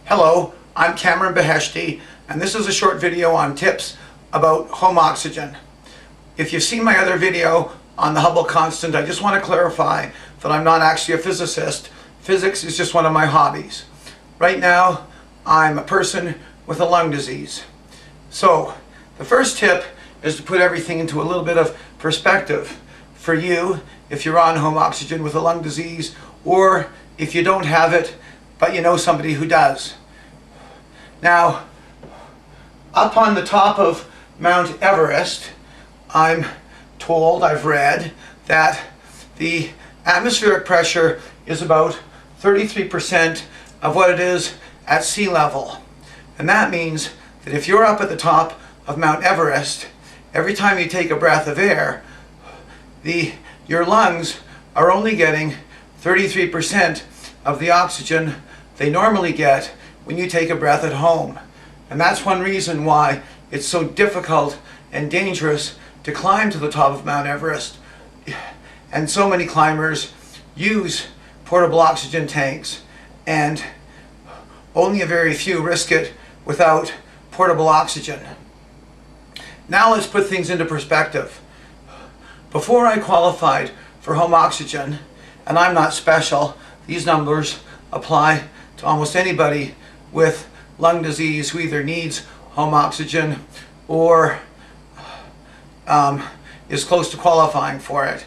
Hello, I'm Cameron Beheshti, and this is a short video on tips about home oxygen. If you've seen my other video on the Hubble constant, I just want to clarify that I'm not actually a physicist. Physics is just one of my hobbies. Right now, I'm a person with a lung disease. So, the first tip is to put everything into a little bit of perspective for you if you're on home oxygen with a lung disease, or if you don't have it, but you know somebody who does. Now, up on the top of Mount Everest, I'm told, I've read, that the atmospheric pressure is about 33% of what it is at sea level. And that means that if you're up at the top of Mount Everest, every time you take a breath of air, your lungs are only getting 33% of the oxygen they normally get when you take a breath at home. And that's one reason why it's so difficult and dangerous to climb to the top of Mount Everest. And so many climbers use portable oxygen tanks, and only a very few risk it without portable oxygen. Now let's put things into perspective. Before I qualified for home oxygen, and I'm not special, these numbers apply to almost anybody with lung disease who either needs home oxygen or is close to qualifying for it.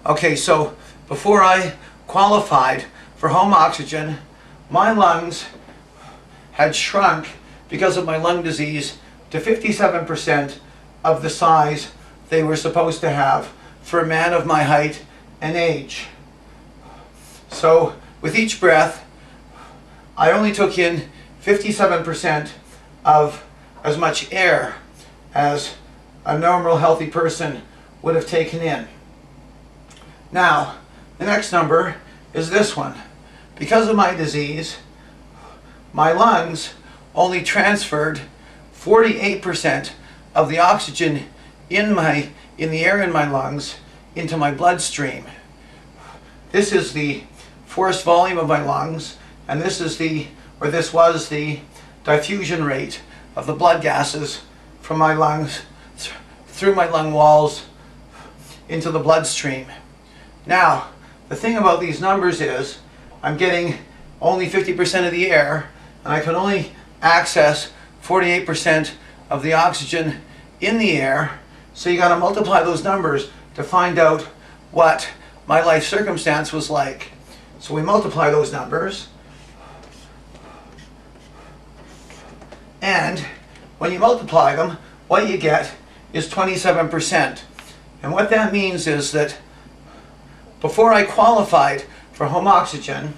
Okay, so before I qualified for home oxygen, my lungs had shrunk because of my lung disease to 57% of the size they were supposed to have for a man of my height and age. So with each breath, I only took in 57% of as much air as a normal healthy person would have taken in. Now, the next number is this one. Because of my disease, my lungs only transferred 48% of the oxygen in the air in my lungs into my bloodstream. This is the forced volume of my lungs, and this was the diffusion rate of the blood gases from my lungs through my lung walls into the bloodstream. Now, the thing about these numbers is I'm getting only 50% of the air, and I can only access 48% of the oxygen in the air, so you got to multiply those numbers to find out what my life circumstance was like. So we multiply those numbers, and when you multiply them, what you get is 27%. And what that means is that before I qualified for home oxygen,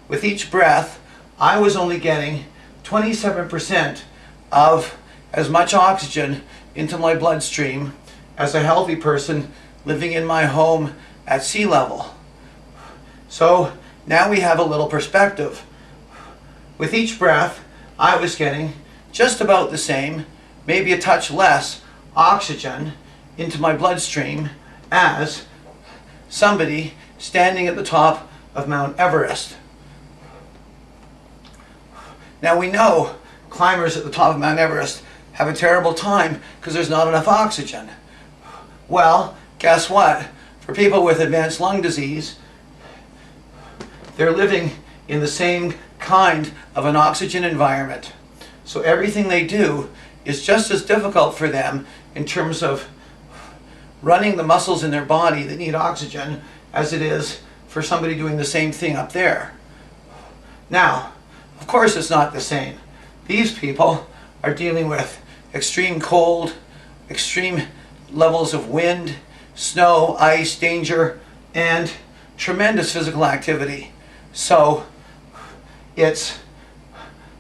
with each breath, I was only getting 27% of as much oxygen into my bloodstream as a healthy person living in my home at sea level. So now we have a little perspective. With each breath, I was getting just about the same, maybe a touch less, oxygen into my bloodstream as somebody standing at the top of Mount Everest. Now we know climbers at the top of Mount Everest have a terrible time because there's not enough oxygen. Well, guess what? For people with advanced lung disease, they're living in the same kind of an oxygen environment. So everything they do is just as difficult for them in terms of running the muscles in their body that need oxygen as it is for somebody doing the same thing up there. Now, of course it's not the same. These people are dealing with extreme cold, extreme levels of wind, snow, ice, danger, and tremendous physical activity. So it's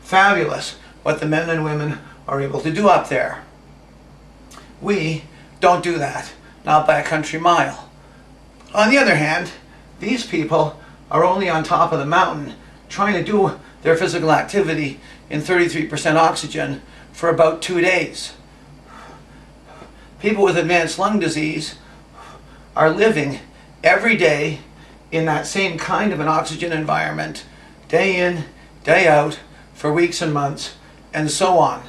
fabulous what the men and women are able to do up there. We don't do that, not by a country mile. On the other hand, these people are only on top of the mountain trying to do their physical activity in 33% oxygen for about 2 days. People with advanced lung disease are living every day in that same kind of an oxygen environment, day in, day out, for weeks and months, and so on.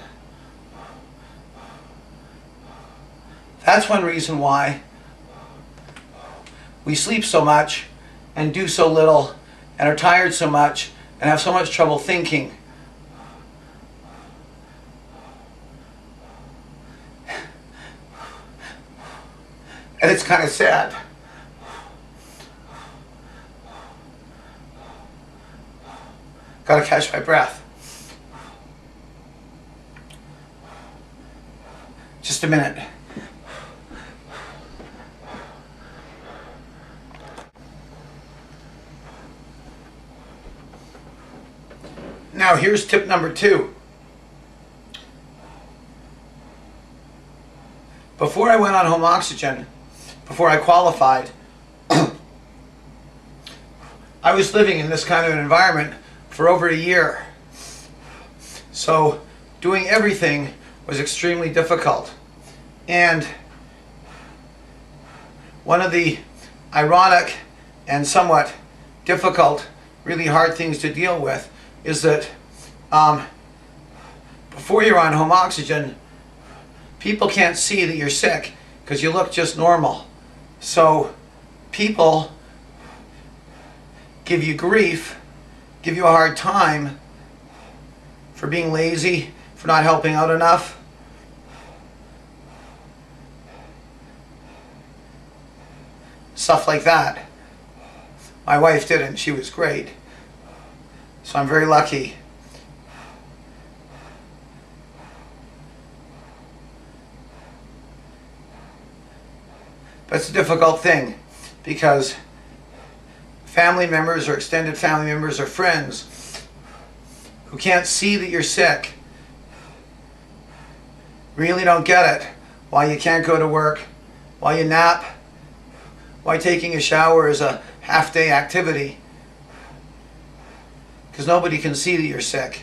That's one reason why we sleep so much and do so little and are tired so much and have so much trouble thinking. And it's kind of sad. Gotta catch my breath. Just a minute. Now here's tip number 2. Before I went on home oxygen, before I qualified, I was living in this kind of an environment for over a year. So doing everything was extremely difficult. And one of the ironic and somewhat difficult, really hard things to deal with is that before you're on home oxygen, people can't see that you're sick because you look just normal. So people give you grief, give you a hard time for being lazy, for not helping out enough. Stuff like that. My wife didn't. She was great. So I'm very lucky. But it's a difficult thing because family members or extended family members or friends who can't see that you're sick really don't get it. Why you can't go to work, why you nap, why taking a shower is a half-day activity. Because nobody can see that you're sick.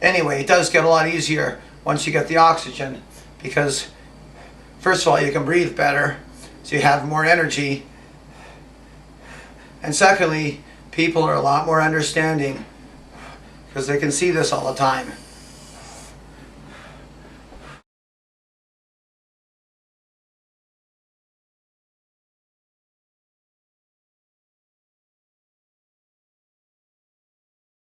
Anyway, it does get a lot easier once you get the oxygen because first of all, you can breathe better, so you have more energy. And secondly, people are a lot more understanding because they can see this all the time.